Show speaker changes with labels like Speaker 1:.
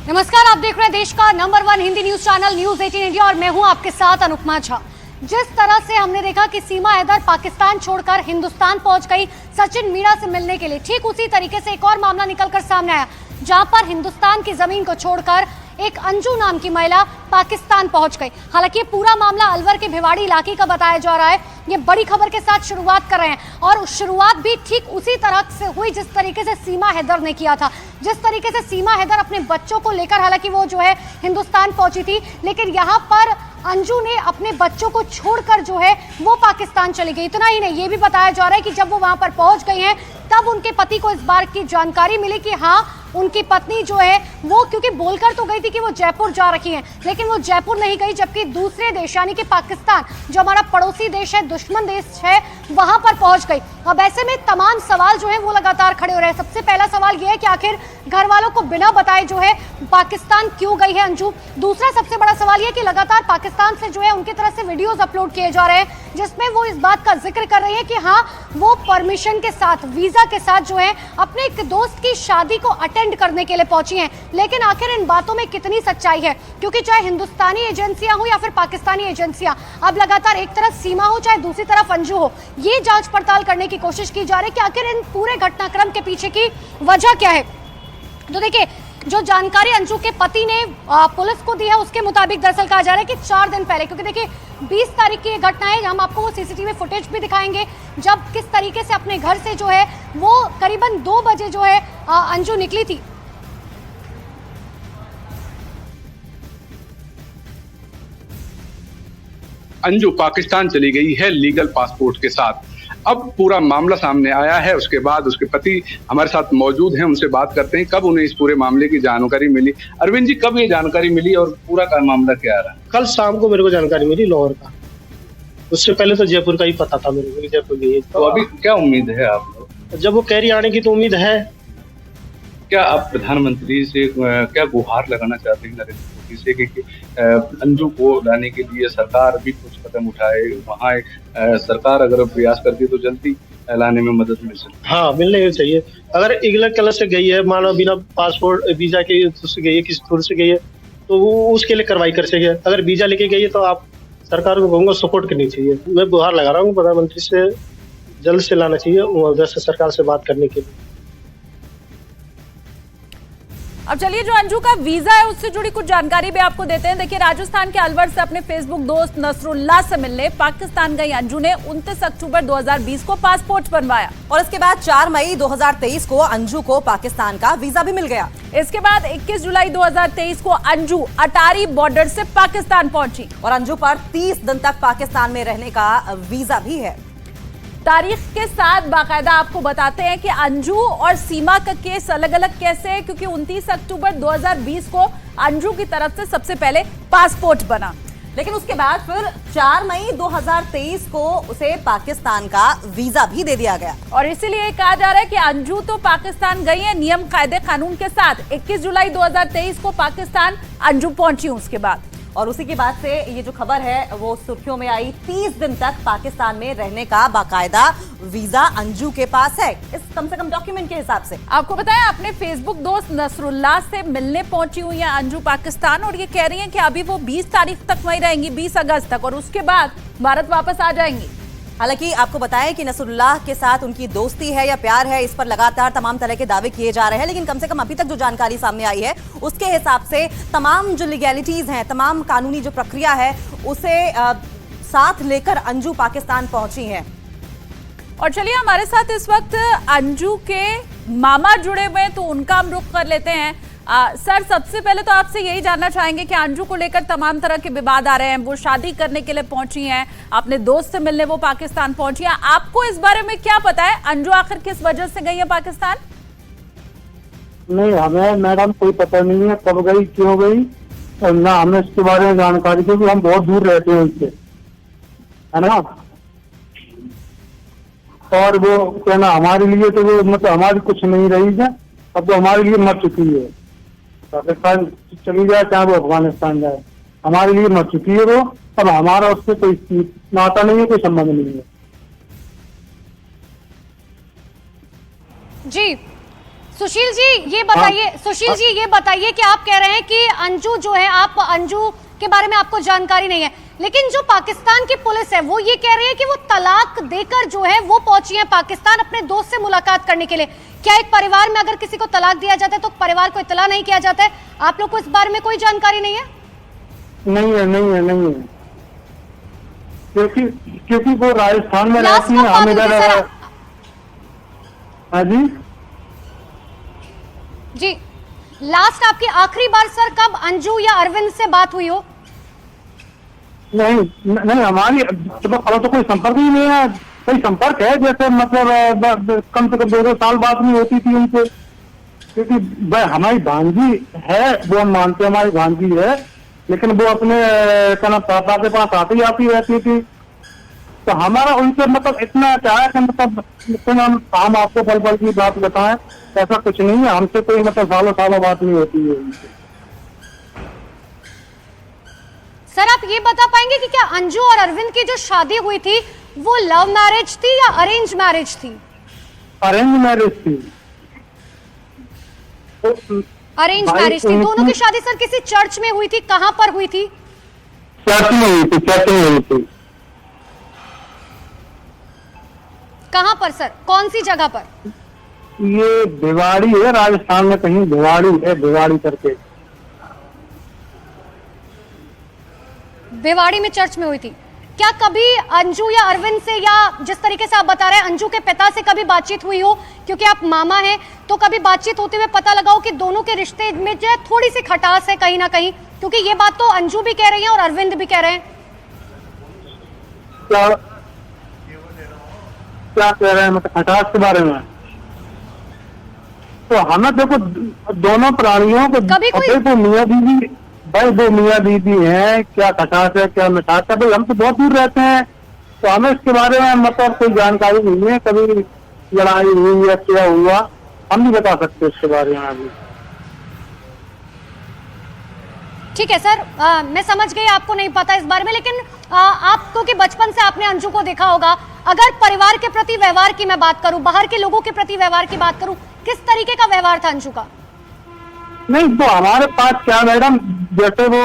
Speaker 1: नमस्कार, आप देख रहे हैं देश का number 1 Hindi news channel news 18 India और मैं हूं आपके साथ अनुपमा झा। जिस तरह से हमने देखा कि सीमा हैदर पाकिस्तान छोड़कर हिंदुस्तान पहुंच गई सचिन मीणा से मिलने के लिए, ठीक उसी तरीके से एक और मामला निकलकर सामने आया जहां पर हिंदुस्तान की जमीन को छोड़कर एक अंजू नाम की महिला पाकिस्तान पहुंच गई। हालांकि ये पूरा मामला अलवर के भिवाड़ी इलाके का बताया जा रहा है। ये बड़ी खबर के साथ शुरुआत कर रहे हैं और शुरुआत भी ठीक उसी तरह से हुई जिस तरीके से सीमा हैदर ने किया था। जिस तरीके से सीमा हैदर अपने बच्चों को लेकर, हालांकि वो जो है हिंदुस्तान पहुंची थी, लेकिन यहाँ पर अंजू ने अपने बच्चों को छोड़कर जो है वो पाकिस्तान चली गई। इतना ही नहीं, ये भी बताया जा रहा है कि जब वो वहां पर पहुंच गई हैं तब उनके पति को इस बार की जानकारी मिली कि हाँ, उनकी पत्नी जो है वो, क्योंकि बोलकर तो गई थी कि वो जयपुर जा रखी हैं, लेकिन वो जयपुर नहीं गई, जबकि दूसरे देश यानी कि पाकिस्तान जो हमारा पड़ोसी देश है, दुश्मन देश है, वहां पर पहुंच गई। अब ऐसे में तमाम सवाल जो है वो लगातार खड़े हो रहे हैं। सबसे पहला सवाल ये है कि आखिर घर वालों को बिना बताए जो है पाकिस्तान क्यों गई है अंजू। दूसरा सबसे बड़ा सवाल ये कि लगातार पाकिस्तान से जो है उनकी तरफ से वीडियोस अपलोड किए जा रहे हैं जिसमें वो इस बात का जिक्र कर रही है कि हाँ, वो परमिशन के साथ, वीजा के साथ जो है अपने एक दोस्त की शादी को अटेंड करने के लिए पहुंची हैं। लेकिन आखिर इन बातों में कितनी सच्चाई है, क्योंकि चाहे हिंदुस्तानी एजेंसियां हो या फिर पाकिस्तानी एजेंसियां, अब लगातार एक तरफ सीमा हो चाहे दूसरी तरफ अंजू हो, ये जांच पड़ताल करने की कोशिश की जा रही है कि आखिर इन पूरे घटनाक्रम के पीछे की वजह क्या है। तो देखिए, जो जानकारी अंजू के पति ने पुलिस को दी है उसके मुताबिक दरअसल कहा जा रहा है कि 4 दिन पहले, क्योंकि देखिए 20 तारीख की ये घटना है, हम आपको वो सीसीटीवी फुटेज भी दिखाएंगे जब किस तरीके से अपने घर से जो है वो करीबन 2 बजे जो है अंजू निकली थी।
Speaker 2: अंजू पाकिस्तान चली गई है लीगल पासपोर्ट के साथ। अब पूरा मामला सामने आया है, उसके बाद उसके पति हमारे साथ मौजूद हैं, उनसे बात करते हैं कब उन्हें इस पूरे मामले की जानकारी मिली। अरविंद जी, कब ये जानकारी मिली और पूरा का मामला क्या रहा?
Speaker 3: कल शाम को मेरे को जानकारी मिली लाहौर का। उससे पहले तो जयपुर का ही पता था मेरे को, जयपुर गई।
Speaker 2: तो अभी क्या उम्मीद है आपको?
Speaker 3: जब वो कह रही आने की तो उम्मीद है।
Speaker 2: क्या आप प्रधानमंत्री से क्या गुहार लगाना चाहते हैं नरेंद्र मोदी से कि अंजू को लाने के लिए सरकार भी कुछ कदम उठाए, वहाँ सरकार अगर प्रयास करती है तो जल्दी लाने में मदद मिल सकती है?
Speaker 3: हाँ, मिलने चाहिए। अगर इगलत कलर से गई है, मानो बिना पासपोर्ट वीजा के से गई है, किसी थ्रू से गई है, तो वो उसके लिए कार्रवाई कर सके। अगर वीजा लेके गई है तो आप सरकार को कहूँगा सपोर्ट करनी चाहिए। मैं गुहार लगा रहा हूँ प्रधानमंत्री से, जल्द से लाना चाहिए उधर से सरकार से बात करने के लिए।
Speaker 4: अब चलिए, जो अंजू का वीजा है उससे जुड़ी कुछ जानकारी भी आपको देते हैं। देखिए, राजस्थान के अलवर से अपने फेसबुक दोस्त नसरुल्लाह से मिलने पाकिस्तान गई अंजू ने 29 अक्टूबर 2020 को पासपोर्ट बनवाया
Speaker 5: और इसके बाद 4 मई 2023 को अंजू को पाकिस्तान का वीजा भी मिल गया।
Speaker 4: इसके बाद 21 जुलाई 2023 को अंजू अटारी बॉर्डर से पाकिस्तान पहुंची
Speaker 5: और अंजू पर 30 दिन तक पाकिस्तान में रहने का वीजा भी है।
Speaker 4: तारीख के साथ बाकायदा आपको बताते हैं कि अंजू और सीमा का केस अलग अलग कैसे है, क्योंकि 29 अक्टूबर 2020 को अंजू की तरफ से सबसे पहले पासपोर्ट बना,
Speaker 5: लेकिन उसके बाद फिर 4 मई 2023 को उसे पाकिस्तान का वीजा भी दे दिया गया।
Speaker 4: और इसीलिए कहा जा रहा है कि अंजू तो पाकिस्तान गई है नियम कायदे कानून के साथ। 21 जुलाई 2023 को पाकिस्तान अंजू पहुंची उसके बाद,
Speaker 5: और उसी के बाद से ये जो खबर है वो सुर्खियों में आई। 30 दिन तक पाकिस्तान में रहने का बाकायदा वीजा अंजू के पास है, इस कम से कम डॉक्यूमेंट के हिसाब से।
Speaker 4: आपको बताएं, अपने फेसबुक दोस्त नसरुल्लाह से मिलने पहुंची हुई है अंजू पाकिस्तान और ये कह रही हैं कि अभी वो 20 तारीख तक वहीं रहेंगी, 20 अगस्त तक, और उसके बाद भारत वापस आ जाएंगी।
Speaker 5: हालांकि आपको बताएं कि नसरुल्लाह के साथ उनकी दोस्ती है या प्यार है, इस पर लगातार तमाम तरह के दावे किए जा रहे हैं, लेकिन कम से कम अभी तक जो जानकारी सामने आई है उसके हिसाब से तमाम जो लीगैलिटीज हैं, तमाम कानूनी जो प्रक्रिया है, उसे साथ लेकर अंजू पाकिस्तान पहुंची हैं।
Speaker 4: और चलिए, हमारे साथ इस वक्त अंजू के मामा जुड़े हुए हैं, तो उनका हम रुख कर लेते हैं। सर, सबसे पहले तो आपसे यही जानना चाहेंगे कि अंजू को लेकर तमाम तरह के विवाद आ रहे हैं, वो शादी करने के लिए पहुंची हैं, अपने दोस्त से मिलने वो पाकिस्तान पहुंची हैं, आपको इस बारे में क्या पता है? अंजू आखिर किस वजह से गई है पाकिस्तान?
Speaker 6: नहीं, हमें मैडम कोई पता नहीं है कब गई, क्यों गई, और ना हमें इसके बारे में जानकारी, क्योंकि हम बहुत दूर रहते हैं उससे, है ना। और वो कहना हमारे लिए तो वो मतलब हमारी कुछ नहीं रही है, अब तो हमारे लिए मर चुकी है। पाकिस्तान चली जाए चाहे वो अफगानिस्तान जाए, हमारे लिए मर चुकी है वो। अब हमारा उससे कोई नाता नहीं है, कोई संबंध नहीं है।
Speaker 1: जी, सुशील जी ये बताइए कि आप कह रहे हैं कि अंजू जो है, आप अंजू के बारे में आपको जानकारी नहीं है, लेकिन जो पाकिस्तान की पुलिस है वो ये कह रही है कि वो तलाक देकर जो है वो पहुंची है पाकिस्तान अपने दोस्त से मुलाकात करने के लिए। क्या एक परिवार में अगर किसी को तलाक दिया जाता है तो परिवार को इत्तला नहीं किया जाता है? आप लोग को इस बारे में कोई जानकारी नहीं है?
Speaker 6: नहीं है क्योंकि वो राजस्थान में
Speaker 1: लास्ट
Speaker 6: रहती है,
Speaker 1: कब
Speaker 6: हम
Speaker 1: बात हुई
Speaker 6: इधर।
Speaker 1: थी सर?
Speaker 6: हाँ जी,
Speaker 1: जी लास्ट आपकी आखिरी बार सर कब अंजू या अरविंद से बात हुई हो?
Speaker 6: नहीं हमारी तो कोई संपर्क ही नहीं है। कोई संपर्क है जैसे मतलब कम से कम 2 साल बात नहीं होती थी उनसे, क्योंकि हमारी भांजी है, वो हम मानते हैं हमारी भांजी है, लेकिन वो अपने पापा के पास आती रहती थी। तो हमारा उनसे मतलब इतना क्या है कि मतलब हम आपको पल पल की बात बताएं, ऐसा कुछ नहीं है। हमसे कोई मतलब सालों बात नहीं होती है उनसे।
Speaker 1: सर आप ये बता पाएंगे कि क्या अंजू और अरविंद की जो शादी हुई थी वो लव मैरिज थी या अरेंज मैरिज थी?
Speaker 6: अरेंज मैरिज थी।
Speaker 1: अरेंज मैरिज थी। दोनों की शादी सर किसी चर्च में हुई थी, कहां पर हुई थी?
Speaker 6: चर्च में हुई थी।
Speaker 1: कहां पर सर, कौन सी जगह पर?
Speaker 6: ये भिवाड़ी है, राजस्थान में कहीं भिवाड़ी है, भिवाड़ी करके।
Speaker 1: भिवाड़ी में चर्च में हुई थी। क्या कभी अंजू या अरविंद से, या जिस तरीके से आप बता रहे हैं अंजू के पिता से कभी बातचीत हुई हो, क्योंकि आप मामा हैं, तो कभी बातचीत होते हुए पता लगा हो कि दोनों के रिश्ते में जो है थोड़ी सी खटास है कहीं ना कहीं? क्योंकि ये बात तो अंजू भी कह रही है और अरविंद भी कह रहे हैं।
Speaker 6: क्या कह रहे हैं मतलब खटास के बारे में? तो हमें देखो दोनों प्राणियों को
Speaker 1: कभी कोई-
Speaker 6: तो मियाँ बीवी भाई, दो मियाँ बीवी हैं, क्या खटास है क्या मिठास है, भाई हम तो बहुत दूर रहते हैं, तो हमें इसके बारे में मतलब कोई जानकारी नहीं है। कभी लड़ाई हुई या क्या हुआ हम नहीं बता सकते इसके बारे में अभी।
Speaker 1: ठीक है सर, मैं समझ गई आपको नहीं पता इस बारे में, लेकिन आपको कि बचपन से आपने अंजू को देखा होगा। अगर परिवार के प्रति व्यवहार की मैं बात करूं, बाहर के लोगों के प्रति व्यवहार की बात करूं, किस तरीके का व्यवहार था अंजू का?
Speaker 6: नहीं तो हमारे पास क्या मैडम, जैसे वो